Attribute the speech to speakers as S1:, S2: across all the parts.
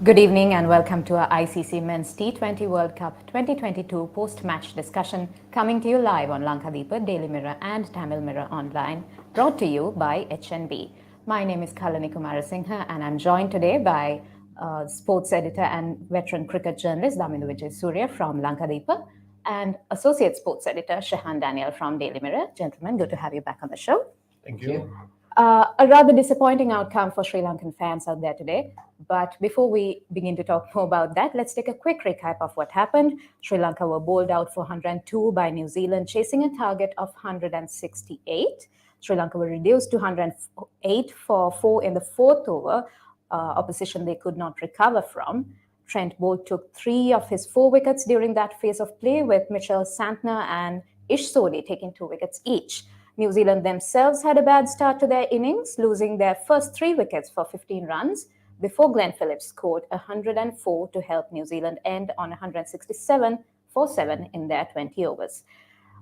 S1: Good evening and welcome to our ICC Men's T20 World Cup 2022 post-match discussion coming to you live on Lankadeepa, Daily Mirror and Tamil Mirror Online, brought to you by HNB. My name is Kalani Kumarasinghe and I'm joined today by sports editor and veteran cricket journalist Daminda Wijesuriya from Lankadeepa and associate sports editor Shehan Daniel from Daily Mirror. Gentlemen, good to have you back on the show.
S2: Thank you.
S1: A rather disappointing outcome for Sri Lankan fans out there today. But before we begin to talk more about that, let's take a quick recap of what happened. Sri Lanka were bowled out for 102 by New Zealand, chasing a target of 168. Sri Lanka were reduced to 108 for 4 in the fourth over, opposition they could not recover from. Trent Boult took 3 of his 4 wickets during that phase of play, with Mitchell Santner and Ish Sodhi taking 2 wickets each. New Zealand themselves had a bad start to their innings, losing their first 3 wickets for 15 runs before Glenn Phillips scored 104 to help New Zealand end on 167 for 7 in their 20 overs.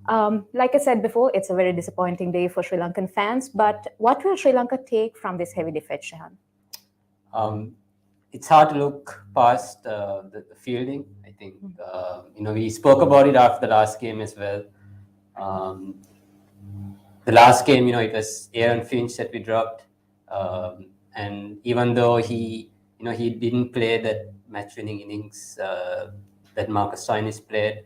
S1: Like I said before, it's a very disappointing day for Sri Lankan fans, but what will Sri Lanka take from this heavy defeat, Shehan?
S2: It's hard to look past the fielding. I think, we spoke about it after the last game as well. The last game, it was Aaron Finch that we dropped. And even though he didn't play that match-winning innings that Marcus Stoinis played,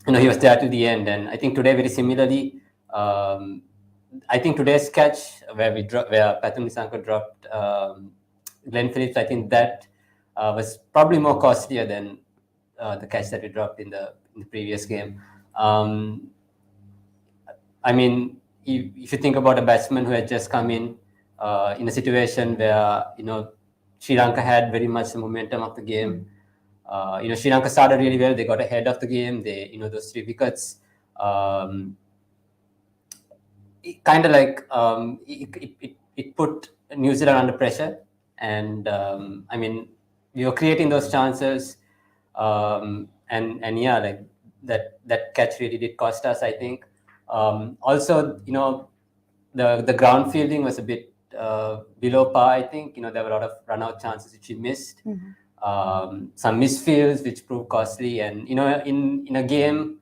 S2: he was there to the end. And I think today, very similarly, I think today's catch where Pathum Nissanka dropped Glenn Phillips, I think that was probably more costlier than the catch that we dropped in the previous game. I mean, if you think about a batsman who had just come in a situation where Sri Lanka had very much the momentum of the game. Sri Lanka started really well. They got ahead of the game. They those 3 wickets. It kind of like it put New Zealand under pressure, and I mean, we were creating those chances, and yeah, like that catch really did cost us, I think. Also, the ground fielding was a bit below par, I think. There were a lot of run-out chances which we missed. Some misfields which proved costly. And, in a game,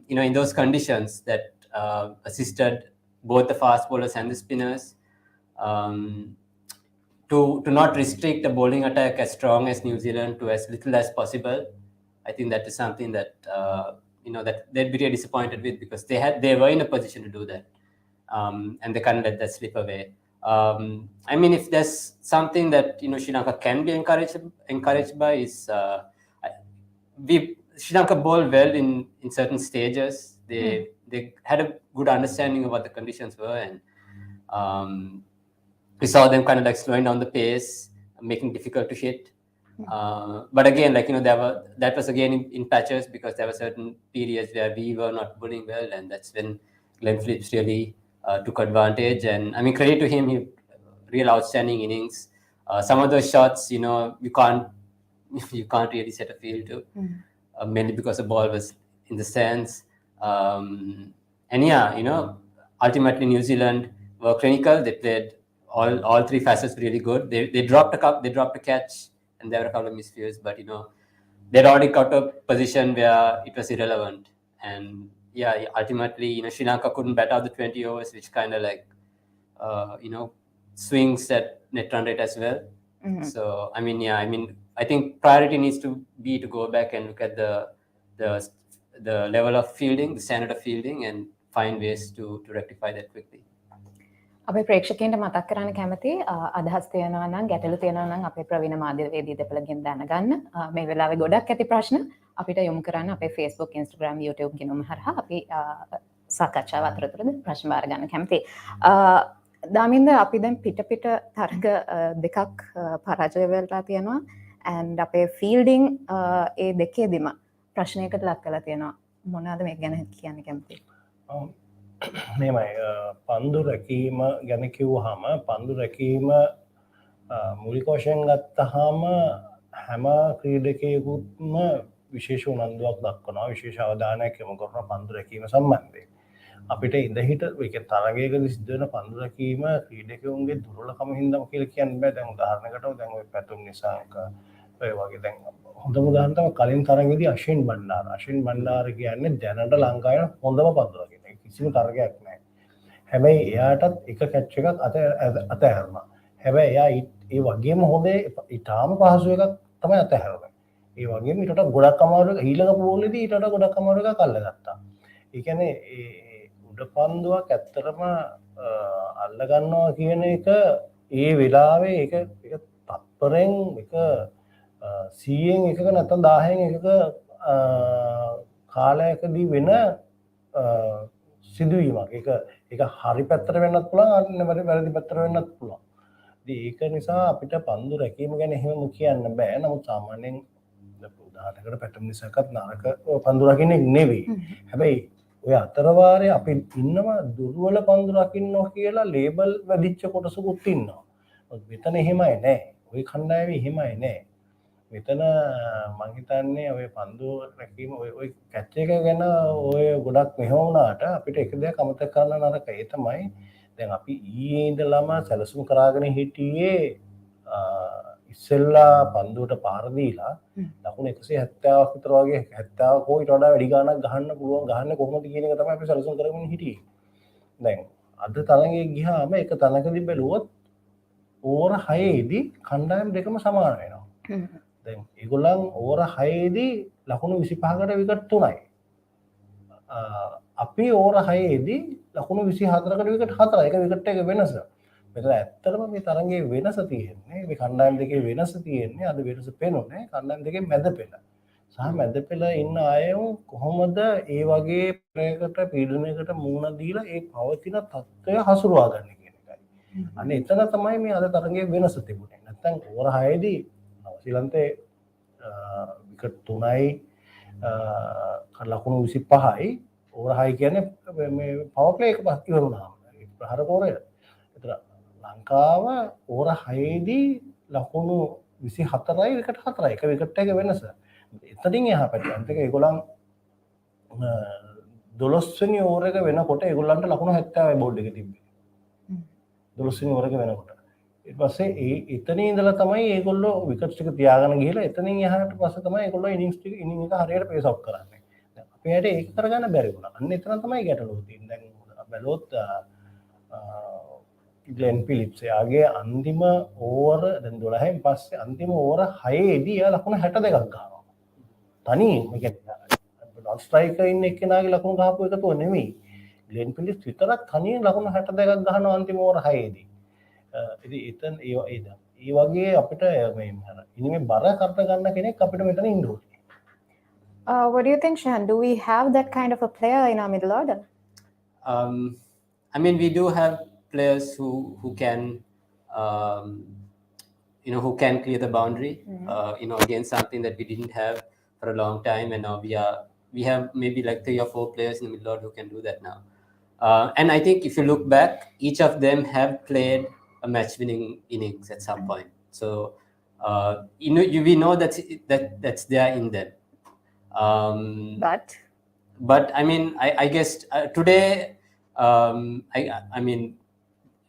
S2: in those conditions that assisted both the fast bowlers and the spinners, to not restrict the bowling attack as strong as New Zealand to as little as possible, I think that is something that, that they'd be really disappointed with, because they were in a position to do that. And they can't let that slip away. I mean, if there's something that Sri Lanka can be encouraged by is Sri Lanka bowled well in certain stages. They had a good understanding of what the conditions were, and we saw them kind of like slowing down the pace, making it difficult to hit. But again, that was again in patches, because there were certain periods where we were not bowling well, and that's when Glenn Phillips really took advantage. And I mean, credit to him, he real outstanding innings. Some of those shots, you can't really set a field to, mainly because the ball was in the stands. And yeah, ultimately New Zealand were clinical. They played all 3 facets really good. They dropped a catch, and there were a couple of misfields, but they'd already got a position where it was irrelevant. And yeah, ultimately, Sri Lanka couldn't bat out the 20 overs, which kind of like, swings that net run rate as well. So, I mean, I think priority needs to be to go back and look at the level of fielding, the standard of fielding, and find ways to rectify that quickly.
S1: අපේ ප්‍රේක්ෂකයන්ට මතක් කරන්න කැමති අදහස් තියෙනවා නම් ගැටලු තියෙනවා නම් අපේ ප්‍රවීණ මාධ්‍යවේදී දෙපළගෙන් දැනගන්න. මේ වෙලාවේ ගොඩක් ඇති ප්‍රශ්න අපිට යොමු කරන්න අපේ Facebook, Instagram, YouTube ගිණුම හරහා අපි සාකච්ඡාව අතරතුරද ප්‍රශ්න බාර ගන්න කැමතියි. දාමින්ද, අපි දැන් පිට තරග දෙකක් පරාජය වෙලා තියෙනවා, and අපේ ෆීල්ඩින් ඒ දෙකේදීම ප්‍රශ්නයකට ලක් කරලා තියෙනවා. මොනවාද මේක ගැන කියන්න කැමතියි?
S3: මේමයි පන්දු රැකීම ගැන කිව්වහම පන්දු රැකීම මූලික වශයෙන් ගත්තහම හැම ක්‍රීඩකයෙකුටම විශේෂ උනන්දුවක් දක්වනවා, විශේෂ අවධානයක් යොමු කරනවා පන්දු රැකීම සම්බන්ධයෙන්. අපිට ඉඳහිට ඒක තරගයකදී සිද්ධ වෙන පන්දු රැකීම ක්‍රීඩකයන්ගේ දුර්වලකම හින්දාම කියලා කියන්න බෑ. දැන් උදාහරණයකට දැන් ඔය පැතුම් නිසාංක ඔය වගේ දැන් හොඳම උදාහරණ තමයි කලින් තරගයේදී අශ්වින් බණ්ඩාර කියන්නේ දැනට ලංකාවේ හොඳම පන්දු රැකීම. කිසිම තරගයක් නැහැ. හැබැයි එයාටත් එක කැච් එකක් අතහැරුණා. හැබැයි එයා ඒ වගේම හොඳේ ඊටාම පහසු එකක් තමයි අතහැරුණේ. ඒ වගේම ඊට ගොඩක් අමාරු ඊළඟ බෝලේදී ඊට ගොඩක් අමාරු එකක් අල්ලගත්තා. ඒ කියන්නේ උඩ පන්දුවක් ඇත්තටම අල්ල ගන්නවා කියන එක ඒ වෙලාවේ ඒක තත්පරෙන් එක 100න් එකක නැත්නම් 10න් එකක කාලයකදී වෙන සිදුවීමක්. ඒක හරි පැත්තට වෙන්නත් පුළුවන්, වැරදි පැත්තට වෙන්නත් පුළුවන්. ඉතින් ඒක නිසා අපිට පන්දු රැකීම ගැන එහෙම කියන්න බෑ. නමුත් සාමාන්‍යයෙන් උදාහරණයකට පැටම් නිසාකත් නරක පන්දු රකින්නේ නෙවෙයි. හැබැයි ඔය අතරවාරයේ අපි ඉන්නවා දුර්වල පන්දු රකින්නවා කියලා ලේබල් වැදිච්ච කොටසකුත් ඉන්නවා. මෙතන එහෙමයි නෑ. ওই කණ්ඩායමේ එහෙමයි නෑ. මෙතන මං හිතන්නේ ඔය පන්දු රැකීම ඔය කැච් එක ගැන ඔය ගොඩක් මෙහෙම වුණාට අපිට එක දෙයක් අමතක කරන්න නරකයි. ඒ තමයි දැන් අපි ඊයේ ඉඳලාම සැලසුම් කරාගෙන හිටියේ ඉස්සෙල්ලා පන්දුවට පාර දීලා ලකුණු 170ක් විතර වගේ 70ක හෝ ඊට වඩා වැඩි ගාණක් ගහන්න පුළුවන් ගහන්නේ කොහොමද කියන එක තමයි අපි සැලසුම් කරගෙන හිටියේ. දැන් අද තරඟේ ගියාම එක තැනකදී බැලුවොත් ඕවර් 6ේදී කණ්ඩායම් දෙකම සමාන වෙනවා. දැන් ඒගොල්ලන් ඕවර් 6ේදී ලකුණු 25කට විකට් 3යි. අපි ඕවර් 6ේදී ලකුණු 24කට විකට් 4යි. ඒක විකට් එක වෙනස. මෙතන ඇත්තටම මේ තරඟයේ වෙනස තියෙන්නේ මේ කණ්ඩායම් දෙකේ වෙනස තියෙන්නේ අද වෙනස පේනොනේ කණ්ඩායම් දෙකේ මැද පෙළ. සහ මැද පෙළ ඉන්න අයව කොහොමද ඒ වගේ ප්‍රයකට පීඩනයකට මුහුණ දීලා ඒ පවතින තත්ත්වය හසුරුවා ගන්න කියන එකයි. අන්න එතන තමයි මේ අද තරඟයේ වෙනස තිබුණේ. නැත්තම් ඕවර් 6ේදී ශ්‍රී විකට් 3යි ලකුණු 25යි ඕවර් 6 කියන්නේ මේ පවර් ප්ලේ එක පස් ඉවරුණාම ප්‍රහාර කෝරය. ඒතර ලංකාව ඕවර් 6ේදී ලකුණු 24යි විකට් 4යි. එක විකට් එක වෙනස. එතනින් එහා පැත්තට අන්තික ඒගොල්ලන් 12 වෙනි ඕවර් එක වෙනකොට ඒගොල්ලන්ට ලකුණු 70යි බෝඩ් එකේ තිබ්බේ. 12 වෙනි ඕවර් එක වෙනකොට. ඊට පස්සේ එතනින් ඉඳලා තමයි ඒගොල්ලෝ විකට්ස් ටික තියාගෙන ගිහලා එතනින් එහාට පස්සේ තමයි ඒගොල්ලෝ ඉනින්ස් එක හරියට පේස් අවුට් කරන්නේ. දැන් අපේට ඒක කරගන්න බැරි වුණා. අන්න එතන තමයි ගැටලුව තියෙන්නේ. දැන් බැලුවොත් ග්ලෙන් ෆිලිප්ස් යාගේ අන්තිම ඕවර දැන් 12න් පස්සේ අන්තිම ඕවර 6ේදී එයා ලකුණු 62ක් ගහනවා. තනියෙන් මේ කියන්නේ නොන් ස්ට්‍රයිකර් ඉන්න එක්කෙනාගේ ලකුණු ගහපු එකතෝ නෙමෙයි. ග්ලෙන් ෆිලිප්ස් විතරක් තනියෙන් ලකුණු 62ක් ගහනවා අන්තිම ඕවර 6ේදී. ඉතින් එතන ඒ වගේ අපිට මේ ඉනිමේ බර කරට ගන්න කෙනෙක් අපිට මෙතන ඉන්න ඕනේ.
S1: What do you think, Shehan? Do we have that kind of a player in our middle order?
S2: I mean, we do have players who can who can clear the boundary against something that we didn't have for a long time, and now we have maybe like 3 or 4 players in the middle order who can do that now. And I think if you look back, each of them have played a match-winning innings at some point. So we know that's there in them. But I mean, I guess today, I mean,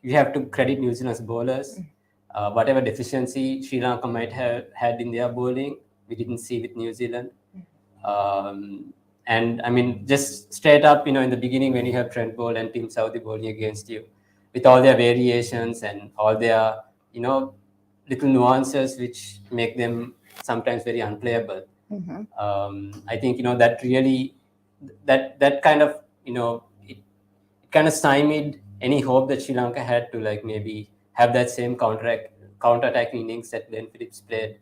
S2: we have to credit New Zealand's bowlers. Whatever deficiency Sri Lanka might have had in their bowling, we didn't see with New Zealand. And I mean, just straight up, in the beginning when you have Trent Boult and Team Saudi bowling against you, with all their variations and all their, little nuances which make them sometimes very unplayable. I think, that really, that kind of, it kind of stymied any hope that Sri Lanka had to like maybe have that same counter-attacking innings that Glenn Phillips played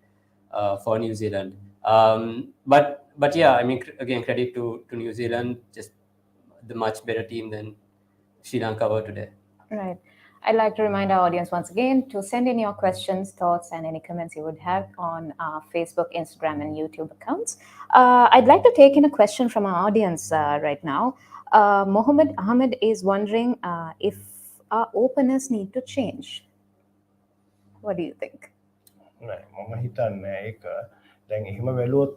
S2: for New Zealand. But yeah, I mean, again, credit to New Zealand, just the much better team than Sri Lanka were today.
S1: Right. I'd like to remind our audience once again to send in your questions, thoughts, and any comments you would have on our Facebook, Instagram, and YouTube accounts. I'd like to take in a question from our audience right now. Mohammed Ahmed is wondering if our openers need to change. What do you think?
S3: Right. මම හිතන්නේ ඒක දැන් එහෙම වැළුවොත්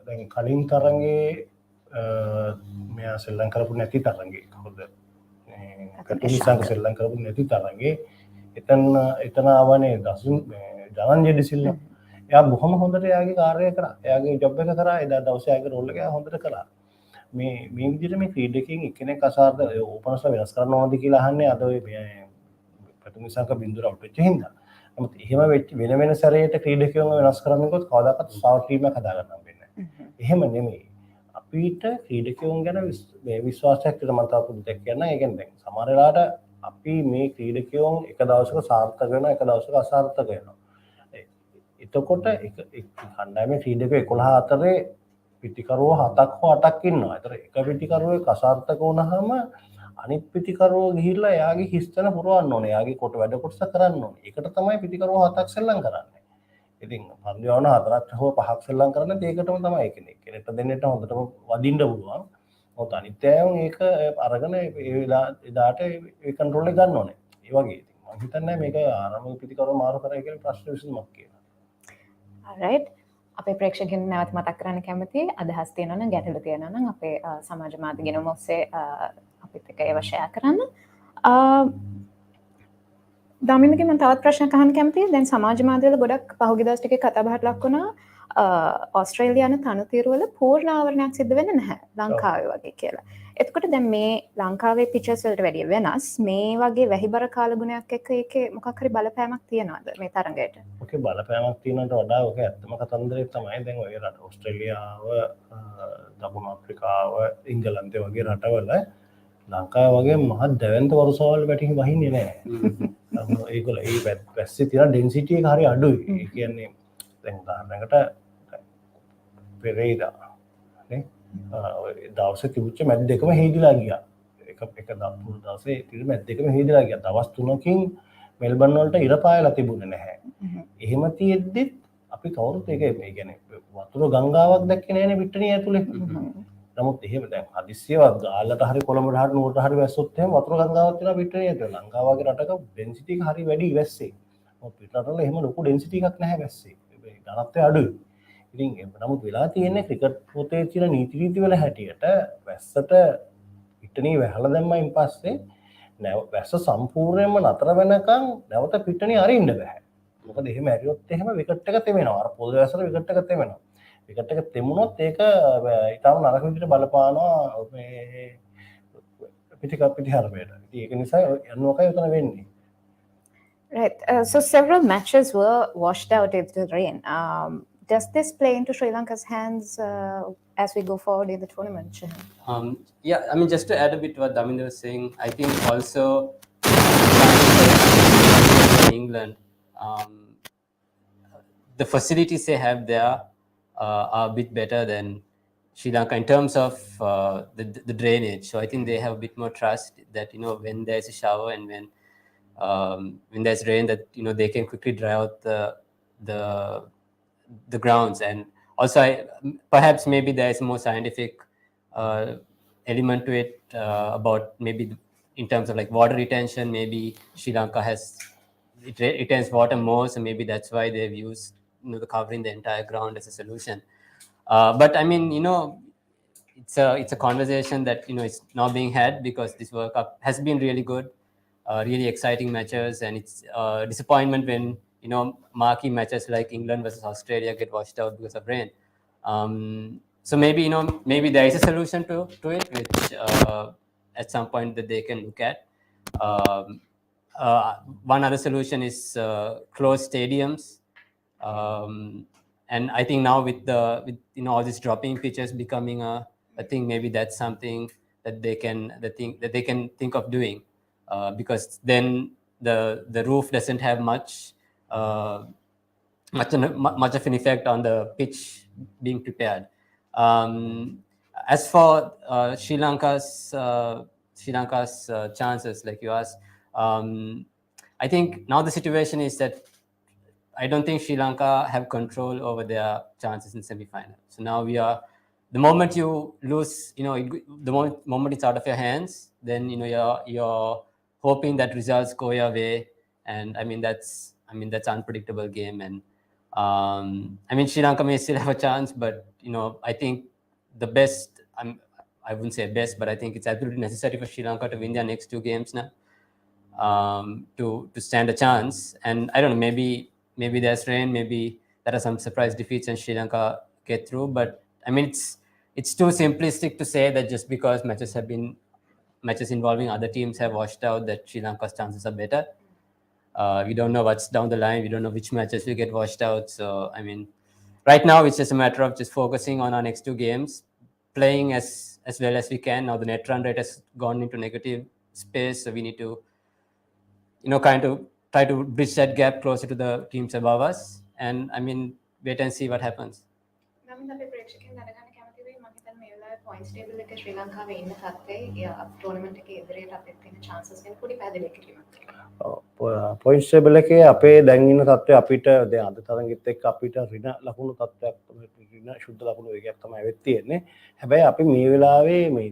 S3: දැන් කලින් තරඟේ මෙයා ශ්‍රී ලංකාව කරපු නැති තරඟේ කවුද කටුනිසංක සෙල්ලම් කරපු නැති තරගේ එතන ආවනේ ජනන්ජෙඩි සිල්ලා එයා බොහොම හොඳට එයාගේ කාර්යය කරා. එයාගේ ජොබ් එක කරා. එදා දවසේ එයාගේ රෝල් එක එයා හොඳට කළා. මේ විදිහට මේ ක්‍රීඩකයන් එක්කෙනෙක් අසාර්ථ ඕපනර්ස්ලා වෙනස් කරන්න ඕනද කියලා අහන්නේ අද ඔය ප්‍රතිනිසංක බින්දුර අවුට් වෙච්ච හින්දා. නමුත් එහෙම වෙච්ච වෙන සැරේට ක්‍රීඩකයන්ව වෙනස් කරන්නකොත් කවදාකවත් සාවර් ටීම් එකක් හදාගන්න හම්බෙන්නේ නැහැ. එහෙම නෙමෙයි. අපිට ක්‍රීඩකයන් ගැන විශ්වාසයක් තියෙන මම තාම පුදුතක් කියන්න. ඒ කියන්නේ දැන් සමහර වෙලාවට අපි මේ ක්‍රීඩකයන් එක දවසක සාර්ථක වෙනවා, එක දවසක අසාර්ථක වෙනවා. එතකොට එක කණ්ඩායමේ ක්‍රීඩකයෝ 11 අතරේ පිටිකරුවෝ 7ක් හෝ 8ක් ඉන්නවා. ඒතර එක පිටිකරුවෙක් අසාර්ථක වුණාම අනිත් පිටිකරුවෝ ගිහිල්ලා එයාගේ හිස්තන පුරවන්න ඕනේ. එයාගේ කොට වැඩ කොටස කරන්න ඕනේ. ඒකට තමයි පිටිකරුවෝ 7ක් සෙල්ලම් කරන්නේ. ඉතින් පන්දිවන 4ක් හෝ 5ක් සෙල්ලම් කරන්නේ ඒකටම තමයි කෙනෙක්ට දෙන්නට හොඳටම වදින්න පුළුවන්. මොකද අනිත් අයම ඒක අරගෙන ඒ එදාට ඒ කන්ට්‍රෝල් එක ගන්න ඕනේ. ඒ වගේ ඉතින් මම හිතන්නේ මේක ආරම්භක පිටිකරුවෝ මාරු කරයි කියලා ප්‍රශ්න විසඳුමක් කියලා.
S1: alright අපේ ප්‍රේක්ෂකයන් නැවත මතක් කරන්න කැමති අදහස් තියෙනවා නම් ගැටලු තියෙනවා නම් අපේ සමාජ මාධ්‍ය ගෙනුම ඔස්සේ අපිත් එක්ක ඒව ෂෙයා කරන්න. දමින්දගේ මම තවත් ප්‍රශ්නයක් අහන්න කැමතියි. දැන් සමාජ මාධ්‍යවල ගොඩක් පහුගිය දවස් ටිකේ කතා බහට ලක් වුණා ඕස්ට්‍රේලියානු තනතුරුවල පූර්ණ ආවරණයක් සිද්ධ වෙන්නේ නැහැ ලංකාවේ වගේ කියලා. එතකොට දැන් මේ ලංකාවේ පිචර්ස් වලට වැඩිය වෙනස් මේ වගේ වැහිබර කාලගුණයක් එක්ක ඒකේ මොකක් හරි බලපෑමක් තියනවද මේ තරඟයට?
S3: ඔකේ බලපෑමක් තියෙනවට වඩා ඔක ඇත්තම කතන්දරේ තමයි දැන් ඔය රට ඕස්ට්‍රේලියාව, දකුණු අප්‍රිකාව, ඉංගලන්තය වගේ රටවල ලංකාව වගේ මහත් දැවැන්ත වරුසාවල් වැටි වහින්නේ නැහැ. ඒගොල්ලෝ ඒ පැත්තේ තියෙන ඩෙන්සිටි එක හරි අඩුයි. ඒ කියන්නේ දැන් උදාහරණයකට පෙරේදා නේ දවසේ තිබුච්ච මැද් දෙකම හේදිලා ගියා. එක දවසේ තිබුණ මැද් දෙකම හේදිලා ගියා. දවස් 3කින් මෙල්බන් වලට ඉර පායලා තිබුණේ නැහැ. එහෙම තියෙද්දි අපි කවුරුත් ඒක මේ කියන්නේ වතුර ගංගාවක් දැක්කේ නැහැනේ පිට්ටනිය ඇතුලේ. නමුත් එහෙම දැන් හදිස්සියවත් ගාල්ලට හරි කොළඹට හරි නුවරට හරි වැස්සොත් එහෙම වතුර ගංගාවක් තියෙනවා පිට්ටනිය ඇතුලේ. ලංකාව වගේ රටක ඩෙන්සිටි එක හරි වැඩි වැස්සේ. මොකද පිටරටවල එහෙම ලොකු ඩෙන්සිටි එකක් නැහැ වැස්සේ. ඒ ධනත්වය අඩුයි. ඉතින් නමුත් වෙලා තියෙන්නේ ක්‍රිකට් පොතේ තියෙන නීති වල හැටියට වැස්සට පිට්ටනිය වැහලා දැම්මයින් පස්සේ වැස්ස සම්පූර්ණයෙන්ම නතර වෙනකන් නැවත පිට්ටනිය අරින්න බෑ. මොකද එහෙම ඇරියොත් එහෙම විකට් එක තෙමෙනවා. අර පොල් වැස්සට විකට් එක තෙමෙනවා. විකට් එක තෙමුණොත් ඒක ඊටම නරක විදිහට බලපානවා මේ පිටිහරමයට. ඉතින් ඒක නිසා යන්නෝකයි උතන වෙන්නේ.
S1: Right. So several matches were washed out in the rain. Does this play into Sri Lanka's hands as we go forward in the tournament?
S2: Yeah, I mean, just to add a bit what Daminda was saying, I think also England, the facilities they have there are a bit better than Sri Lanka in terms of the drainage. So I think they have a bit more trust that, you know, when there's a shower and when there's rain, that, you know, they can quickly dry out the grounds. And also perhaps maybe there is a more scientific element to it about maybe in terms of like water retention. Maybe Sri Lanka it retains water more, so maybe that's why they've used, you know, the covering the entire ground as a solution. But I mean, you know, it's a conversation that, you know, it's now being had because this World Cup has been really good, really exciting matches, and it's disappointment when, you know, marquee matches like England versus Australia get washed out because of rain. So maybe, you know, maybe there is a solution to it, which at some point that they can look at. One other solution is closed stadiums. And I think now with you know, all these dropping pitches becoming a thing, maybe that's something that they can think of doing, because then the roof doesn't have much of an effect on the pitch being prepared. As for Sri Lanka's chances, like you asked, I think now the situation is that I don't think Sri Lanka have control over their chances in semi-final. So now the moment you lose, you know, the moment it's out of your hands, then, you know, you're hoping that results go your way. And I mean, that's unpredictable game. And I mean, Sri Lanka may still have a chance, but, you know, I think the best, I wouldn't say best, but I think it's absolutely necessary for Sri Lanka to win their next 2 games now to stand a chance. And I don't know, maybe there's rain, maybe there are some surprise defeats and Sri Lanka get through. But I mean, it's too simplistic to say that just because matches involving other teams have washed out, that Sri Lanka's chances are better. We don't know what's down the line. We don't know which matches will get washed out. So, I mean, right now it's just a matter of just focusing on our next 2 games, playing as well as we can. Now the net run rate has gone into negative space, so we need to, kind of try to bridge that gap closer to the teams above us. And I mean, wait and see what happens.
S1: Daminda අපේ ප්‍රේක්ෂකයන් දැනගන්න කැමති වෙයි මම හිතන්නේ මේ වෙලාවේ points table එකේ ශ්‍රී ලංකාවේ ඉන්න තත්ත්වයේ ටෝර්නමන්ට් එකේ ඉදිරියට අපිට තියෙන chances ගැන පොඩි පැහැදිලි කිරීමක් කරනවා.
S3: පොයින්ට්ස් ටේබල් එකේ අපේ දැන් ඉන්න තත්ත්වය අපිට දැන් අද තරගෙත් එක්ක අපිට ඍණ ලකුණු තත්ත්වයක් ඍණ ශුද්ධ ලකුණු වේගයක් තමයි වෙත් තියෙන්නේ. හැබැයි අපි මේ වෙලාවේ මේ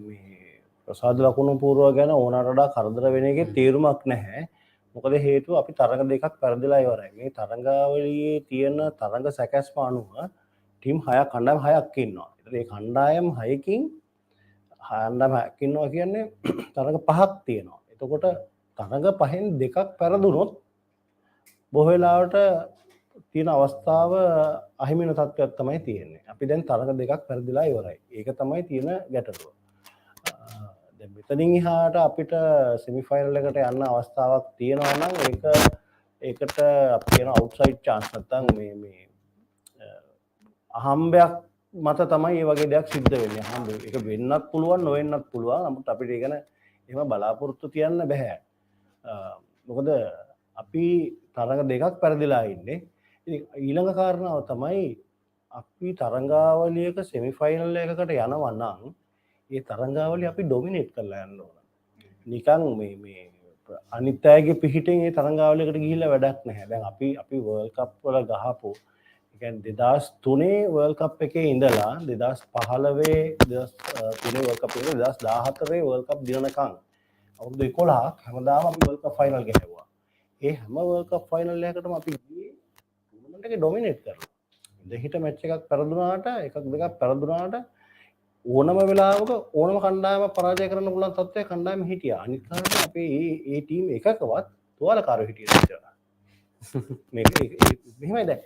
S3: ප්‍රසාද ලකුණු පූර්ව ගැන ඕනකට වඩා කරදර වෙන එකේ තීරුමක් නැහැ. මොකද හේතුව අපි තරඟ දෙකක් පෙරදිලා ඉවරයි. මේ තරඟාවලියේ තියෙන තරඟ සැකැස්ම අනුව ටීම් 6ක් කණ්ඩායම් 6ක් ඉන්නවා. ඒ කණ්ඩායම් 6කින් කණ්ඩායම් 6ක් ඉන්නවා කියන්නේ තරඟ 5ක් තියෙනවා. එතකොට තරඟ 5න් දෙකක් පෙරදුනොත් බොහෝ වෙලාවට තියෙන අවස්ථාව අහිමි වෙන තත්ත්වයක් තමයි තියෙන්නේ. අපි දැන් තරඟ දෙකක් පෙරදිලා ඉවරයි. ඒක තමයි තියෙන ගැටලුව. දැන් මෙතනින් එහාට අපිට සෙමි ෆයිනල් එකට යන්න අවස්ථාවක් තියෙනවා නම් ඒකට අපි කියන අවුට්සයිඩ් chance නැත්නම් මේ අහම්බයක් මත තමයි මේ වගේ දෙයක් සිද්ධ වෙන්නේ. අහම්බ ඒක වෙන්නත් පුළුවන් නොවෙන්නත් පුළුවන්. නමුත් අපිට ඒක ගැන එහෙම බලාපොරොත්තු තියන්න බෑ. මොකද අපි තරඟ දෙකක් පෙරදිලා ඉන්නේ. ඉතින් ඊළඟ කාරණාව තමයි අපි තරඟාවලියක සෙමි ෆයිනල් එකකට යනවා නම් ඒ තරඟාවලිය අපි ඩොමිනේට් කරලා යන්න ඕන. නිකන් මේ අනිත් අයගේ පිහිටෙන් ඒ තරඟාවලියකට ගිහිල්ලා වැඩක් නැහැ. දැන් අපි වර්ල්ඩ් කප් වල ගහපු කියන්නේ 2003 වර්ල්ඩ් කප් එකේ ඉඳලා 2015 2003 වර්ල්ඩ් කප් එකේ 2014 වර්ල්ඩ් කප් දිනනකම් අවුරුදු 11ක් හැමදාම අපි වර්ල්ඩ් කප් ෆයිනල් ගහුවා. ඒ හැම වර්ල්ඩ් කප් ෆයිනල් එකකටම අපි ගියේ ටූර්නමන්ට් එකේ ඩොමිනේට් කරලා. දෙහිට මැච් එකක් පෙරදුනාට එකක් දෙකක් පෙරදුනාට ඕනම වෙලාවක ඕනම කණ්ඩායම පරාජය කරන්න පුළුවන් තත්ත්වයක කණ්ඩායම හිටියා. අනිත් කාරණා අපේ ඒ ටීම් එකකවත් තුවාලකාරයෝ හිටියේ නැහැ. මේක මෙහෙමයි දැන්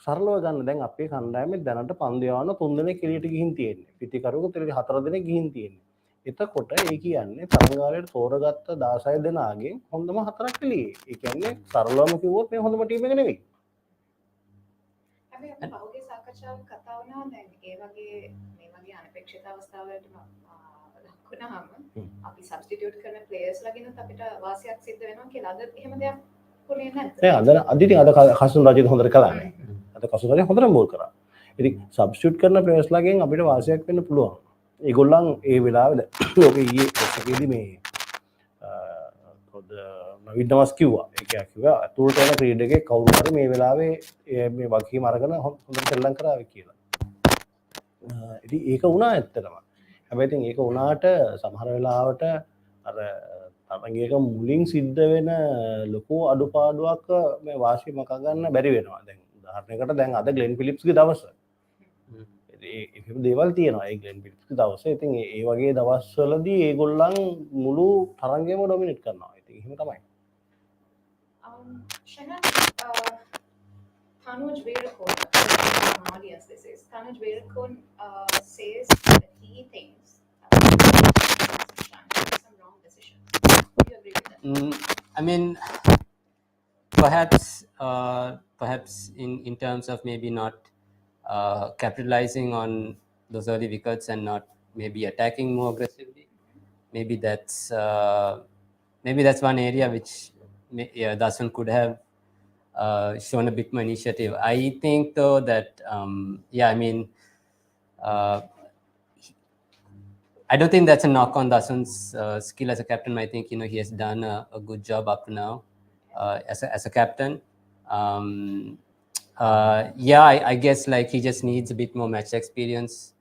S3: සරලව ගන්න දැන් අපේ කණ්ඩායමේ දැනට පන්දු යවන 3 දෙනෙක් එළියට ගිහින් තියෙන්නේ. පිටිකරුවක 4 දෙනෙක් ගිහින් තියෙන්නේ. එතකොට ඒ කියන්නේ තරඟාවලියට තෝරගත්ත 16 දෙනාගෙන් හොඳම 4ක් එළියේ. ඒ කියන්නේ සරලවම කිව්වොත් මේ හොඳම ටීම් එක නෙවෙයි.
S1: හැබැයි අපි පහුගිය සාකච්ඡාවක කතා වුණා දැන් ඒ වගේ මේ වගේ අනපේක්ෂිත අවස්ථාවලට ලකුණාම අපි සබ්ස්ටිටියුට් කරන ප්ලේයර්ස් ලගෙනත් අපිට වාසියක් සිද්ධ වෙනවා කියලා. අද එහෙම දෙයක් පුනේ නැද්ද?
S3: නෑ අද ඉතින් අද කසුන් රජිත හොඳට කළානේ. අද කසුන් රජිත හොඳටම බෝල් කරා. ඉතින් සබ්ස්ටිටියුට් කරන ප්ලේයර්ස් ලගෙන් අපිට වාසියක් වෙන්න පුළුවන්. ඒගොල්ලන් ඒ වෙලාවේ ලෝක ඊයේ එකේදී මේ නවිද්දමස් කිව්වා. ඒක කිව්වා අතුලට යන ක්‍රීඩකේ කවුරු හරි මේ වෙලාවේ මේ වගකීම අරගෙන හොඳට සෙල්ලම් කරාවි කියලා. ඉතින් ඒක වුණා ඇත්තටම. හැබැයි ඉතින් ඒක වුණාට සමහර වෙලාවට අර තරඟයක මුලින් සිද්ධ වෙන ලොකු අඩුපාඩුවක් මේ වාසිය මක ගන්න බැරි වෙනවා. දැන් උදාහරණයකට දැන් අද ග්ලෙන් ෆිලිප්ස්ගේ දවස. ඒ දේවල් තියෙනවා ඒ ග්ලෙන් ෆිලිප්ස්ගේ දවසේ. ඉතින් ඒ වගේ දවස්වලදී ඒගොල්ලන් මුළු තරඟයම ඩොමිනේට් කරනවා. ඉතින් එහෙම තමයි.
S1: Shehan, Tanuj Veerakon, audience this is, Tanuj Veerakon says that he thinks some wrong decisions. Do you agree with that?
S2: I mean, perhaps in terms of maybe not capitalizing on those early wickets and not maybe attacking more aggressively. Maybe that's one area which Dasun could have shown a bit more initiative. I think though that I don't think that's a knock on Dasun's skill as a captain. I think he has done a good job up to now as a captain. I guess like he just needs a bit more match experience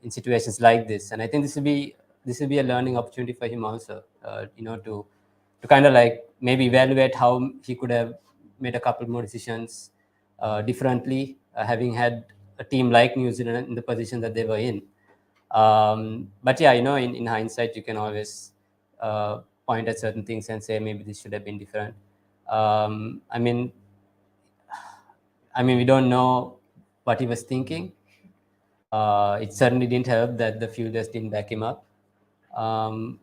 S2: in situations like this, and I think this will be a learning opportunity for him also. To kind of like maybe evaluate how he could have made a couple more decisions differently, having had a team like New Zealand in the position that they were in. But yeah, in hindsight, you can always point at certain things and say maybe this should have been different. I mean, we don't know what he was thinking. It certainly didn't help that the fielders didn't back him up.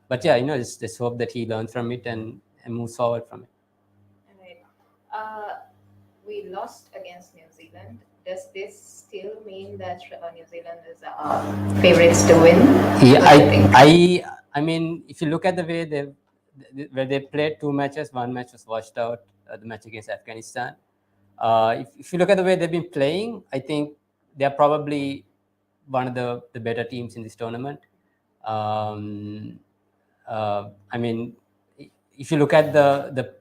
S2: But yeah, just hope that he learns from it and moves forward from it.
S1: Right. We lost against New Zealand. Does this still mean that New Zealand is favorites to win?
S2: Yeah, I mean, if you look at the way they played 2 matches, one match was washed out, the match against Afghanistan. If you look at the way they've been playing, I think they're probably one of the better teams in this tournament. I mean, if you look at the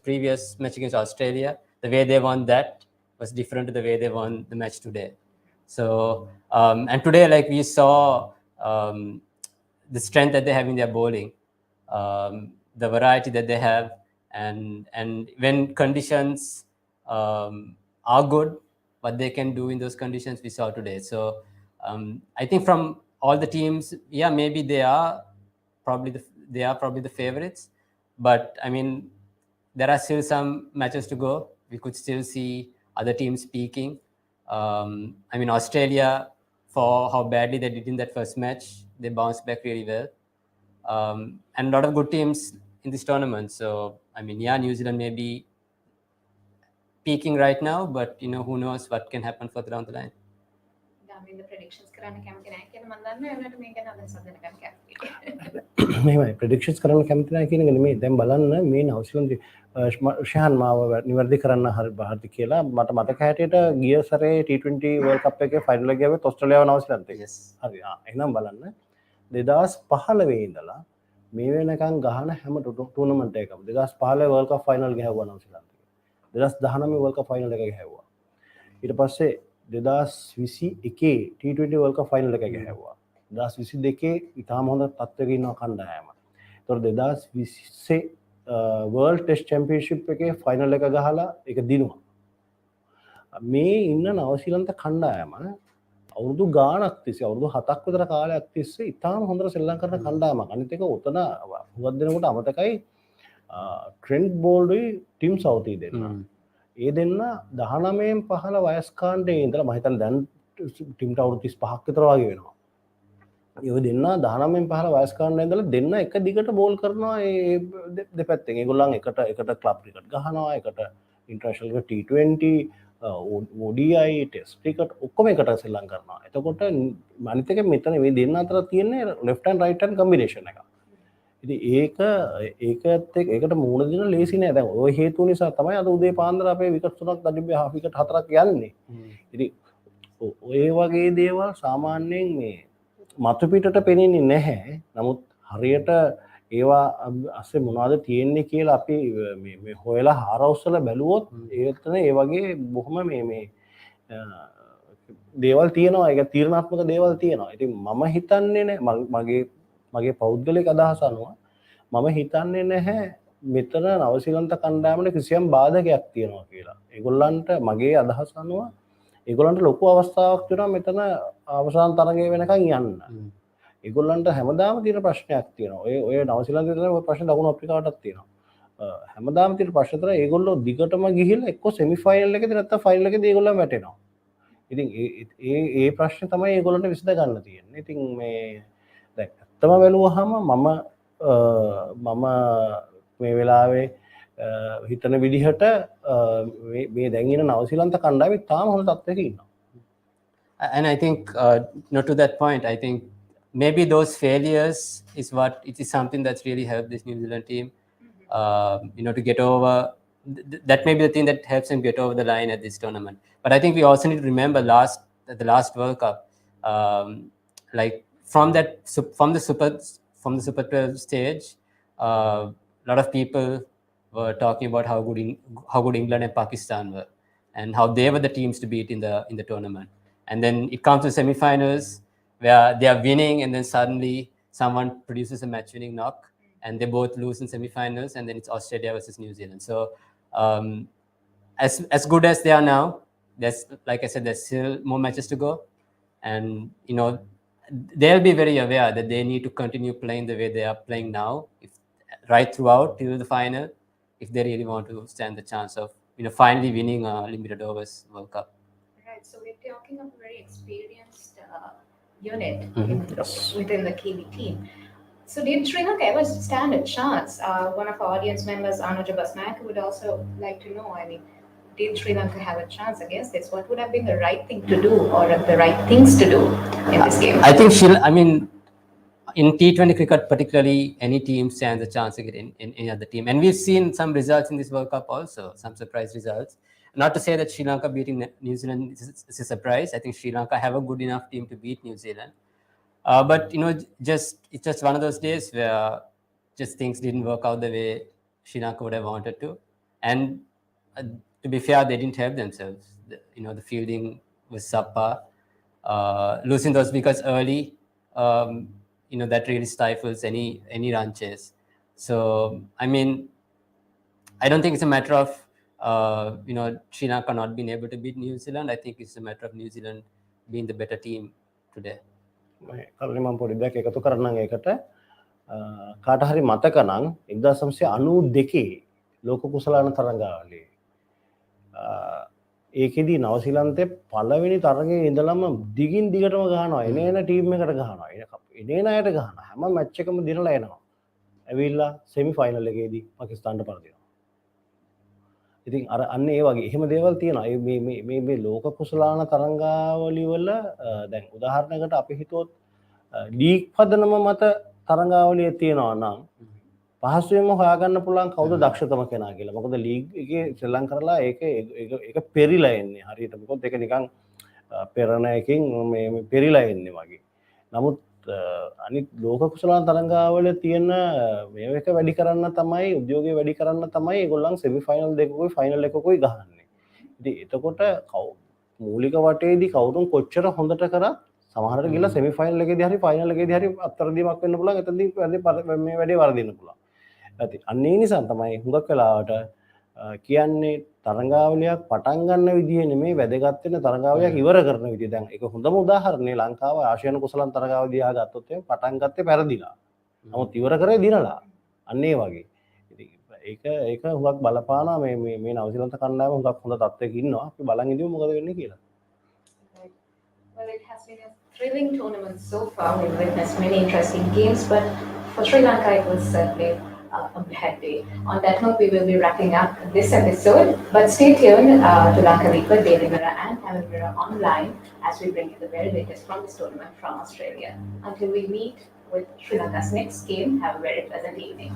S2: previous match against Australia, the way they won that was different to the way they won the match today. So, and today, like we saw the strength that they have in their bowling, the variety that they have, and when conditions are good, what they can do in those conditions we saw today. So I think from all the teams, yeah, maybe they are probably the favorites, but I mean, there are still some matches to go. We could still see other teams peaking. I mean, Australia, for how badly they did in that first match, they bounced back really well. And a lot of good teams in this tournament. So, I mean, yeah, New Zealand may be peaking right now, but who knows what can happen further down the line.
S1: Daminda predictions කරන්න කැමති නැහැ කියලා මම දන්නවා. ඒකට මේක ගැන අදහසක් දෙන්න ගන්න කැමතියි.
S3: මෙහෙමයි ප්‍රෙඩික්ෂන්ස් කරන්න කැමති නැහැ කියන එක නෙමෙයි. දැන් බලන්න මේ නවසීලන්ත ශහන් මාව නිවැරදි කරන්න හරිද කියලා මට මතක හැටියට ගිය සැරේ T20 World Cup එකේ ෆයිනල් එක ගියවෙත් ඔස්ට්‍රේලියාව නවසීලන්තේ.
S2: Yes.
S3: හරි. එහෙනම් බලන්න 2015 ඉඳලා මේ වෙනකන් ගහන හැම ටූර්නමන්ට් එකකම 2015 World Cup ෆයිනල් ගහුවා නවසීලන්තේ. 2019 World Cup ෆයිනල් එක ගහුවා. ඊට පස්සේ 2021 T20 World Cup ෆයිනල් එක ගහුවා. 2022 ඉතාම හොඳ තත්ත්වයක ඉන්නවා කණ්ඩායම. ඒතකොට 2020 World Test Championship එකේ ෆයිනල් එක ගහලා ඒක දිනුවා. මේ ඉන්න නවසීලන්ත කණ්ඩායම අවුරුදු ගාණක් තිස්සේ අවුරුදු 7ක් විතර කාලයක් තිස්සේ ඉතාම හොඳට ශ්‍රී ලංකා කරන කණ්ඩායමක්. අනිත් එක උතන හුඟක් දෙනකොට අමතකයි ට්‍රෙන්ට් බෝල්ඩුයි ටිම් සවුති දෙන්න. ඒ දෙන්න 19න් 15 වයස් කාණ්ඩේ ඉඳලා මම හිතන්නේ දැන් ටිම්ට අවුරුදු 35ක් විතර වගේ වෙනවා. ඒ දෙන්න 19න් 15 වයස් කාණ්ඩේ ඉඳලා දෙන්න එක දිගට බෝල් කරනවා ඒ දෙපැත්තෙන්. ඒගොල්ලන් එකට ක්ලබ් ක්‍රිකට් ගහනවා, එකට international T20 ODI test cricket ඔක්කොම එකට සෙල්ලම් කරනවා. එතකොට අනිත් එක මෙතන මේ දෙන්න අතර තියෙන්නේ left and right hand combination එක. ඉතින් ඒකට මූණ දෙන්න ලේසි නෑ. දැන් ওই හේතු නිසා තමයි අද උදේ පාන්දර අපේ විකට් 3ක් දඩිබ්බේ හාෆ් විකට් 4ක් යන්නේ. ඉතින් ඔය වගේ දේවල් සාමාන්‍යයෙන් මේ මතු පිටට පෙනෙන්නේ නැහැ. නමුත් හරියට ඒවා අස්සේ මොනවද තියෙන්නේ කියලා අපි මේ හොයලා හාරවස්සලා බැලුවොත් ඒතන ඒ වගේ බොහොම මේ දේවල් තියෙනවා. ඒක තීරණාත්මක දේවල් තියෙනවා. ඉතින් මම හිතන්නේ නෑ මගේ පෞද්ගලික අදහස අනුව මම හිතන්නේ නැහැ මෙතන නවසීලන්ත කණ්ඩායමට කිසියම් බාධකයක් තියෙනවා කියලා. ඒගොල්ලන්ට මගේ අදහස අනුව ඒගොල්ලන්ට ලොකු අවස්ථාවක් තියෙනවා මෙතන අවසාන තරගය වෙනකන් යන්න. ඒගොල්ලන්ට හැමදාම තියෙන ප්‍රශ්නයක් තියෙනවා. ඔය නවසීලන්තේ තියෙන ඔය ප්‍රශ්න දකුණු අප්‍රිකාවටත් තියෙනවා. හැමදාම තියෙන ප්‍රශ්න තමයි ඒගොල්ලෝ දිගටම ගිහිල්ලා එක්ක සෙමි ෆයිනල් එකේදී නැත්නම් ෆයිනල් එකේදී ඒගොල්ලෝ වැටෙනවා. ඉතින් ඒ ප්‍රශ්නේ තමයි ඒගොල්ලන්ට විසඳ ගන්න තියෙන්නේ. ඉතින් මේ දැන් ඇත්තම බැලුවහම මම මේ වෙලාවේ හිතන විදිහට මේ දැන් ඉන්න නවසීලන්ත කණ්ඩායමේ තාම හොඳ තත්ත්වයක ඉන්නවා.
S2: And I think not to that point, I think maybe those failures is something that's really helped this New Zealand team to get over that may be the thing that helps them get over the line at this tournament. But I think we also need to remember the last World Cup, like from the Super 12 stage, a lot of people were talking about how good England and Pakistan were, and how they were the teams to beat in the tournament. And then it comes to semi-finals where they are winning, and then suddenly someone produces a match-winning knock, and they both lose in semi-finals, and then it's Australia versus New Zealand. So as good as they are now, like I said, there's still more matches to go, and they'll be very aware that they need to continue playing the way they are playing now, right throughout till the final, if they really want to stand the chance of finally winning a limited overs World Cup.
S1: Right, so we're talking of a very experienced unit
S3: Yes.
S1: within the Kiwi team. So did Sri Lanka ever stand a chance? One of our audience members, Anuja Basnaik, would also like to know, I mean, did Sri Lanka have a chance against this? What would have been the right thing to do or the right things to do in this game?
S2: I think in T20 cricket particularly, any team stands a chance against any other team. And we've seen some results in this World Cup also, some surprise results. Not to say that Sri Lanka beating New Zealand is a surprise. I think Sri Lanka have a good enough team to beat New Zealand. But it's just one of those days where just things didn't work out the way Sri Lanka would have wanted to. And to be fair, they didn't help themselves. The fielding was subpar. Losing those wickets early, that really stifles any run chase. So I don't think it's a matter of Sri Lanka not being able to beat New Zealand. I think it's a matter of New Zealand being the better team today.
S3: කලින් මම පොඩි දෙයක් එකතු කරන්නම් ඒකට කාට හරි මතක නම් 1992 ලෝක කුසලාන තරඟාවලියේ ඒකෙදී නවසීලන්තේ පළවෙනි තරඟේ ඉඳලම දිගින් දිගටම ගහනවා එනේන ටීම් එකට ගහනවා එනේන අයට ගහනවා හැම මැච් එකම දිනලා එනවා ඇවිල්ලා සෙමි ෆයිනල් එකේදී පාකිස්තානට පරදිනවා ඉතින් අර අන්න ඒ වගේ එහෙම දේවල් තියෙනවා මේ ලෝක කුසලාන තරඟාවලි වල දැන් උදාහරණයකට අපි හිතුවොත් ලීග් පදනම මත තරඟාවලිය තියෙනවා නම් පහසුවෙන්ම හොයාගන්න පුළුවන් කවුද දක්ෂතම කෙනා කියලා. මොකද ලීග් එකේ ශ්‍රී ලංකාවලා ඒක පෙරිලා එන්නේ. හරියට මොකද ඒක නිකන් පෙරණ එකකින් මේ පෙරිලා එන්නේ වගේ. නමුත් අනිත් ලෝක කුසලාන තරඟාවල තියෙන මේක වැඩි කරන්න තමයි උද්‍යෝගය වැඩි කරන්න තමයි ඒගොල්ලන් සෙමි ෆයිනල් දෙකකුයි ෆයිනල් එකකුයි ගහන්නේ. ඉතින් එතකොට මූලික වටේදී කවුරුන් කොච්චර හොඳට කරත් සමහරට ගිහලා සෙමි ෆයිනල් එකේදී හරි ෆයිනල් එකේදී හරි අත්තරදීමක් වෙන්න පුළුවන්. එතනදී මේ වැඩේ වර්ධින්න පුළුවන්. ඇති අන්න ඒ නිසා තමයි හුඟක් වෙලාවට කියන්නේ තරඟාවලියක් පටන් ගන්න විදිහ නෙමෙයි වැදගත් වෙන තරඟාවලියක් ඉවර කරන විදිහ. දැන් ඒක හොඳම උදාහරණේ ලංකාව ආසියානු කුසලන් තරඟාව දිහා ගත්තොත් එහෙනම් පටන් ගත්තේ පෙරදිලා. නමුත් ඉවර කරේ දිනලා. අන්න ඒ වගේ. ඉතින් ඒක හුඟක් බලපානවා මේ නවසීලන්ත කණ්ඩායම හුඟක් හොඳ තත්ත්වයක ඉන්නවා. අපි බලන් ඉඳිමු මොකද වෙන්නේ කියලා.
S1: Well, it has been a thrilling tournament so far. We've witnessed many interesting games, but for Sri Lanka, it was certainly a bad day. On that note, we will be wrapping up this episode, but stay tuned to Lankadeepa, Daily Mirror and Daily Mirror online as we bring you the very latest from this tournament from Australia. Until we meet with Sri Lanka's next game, have a very pleasant evening.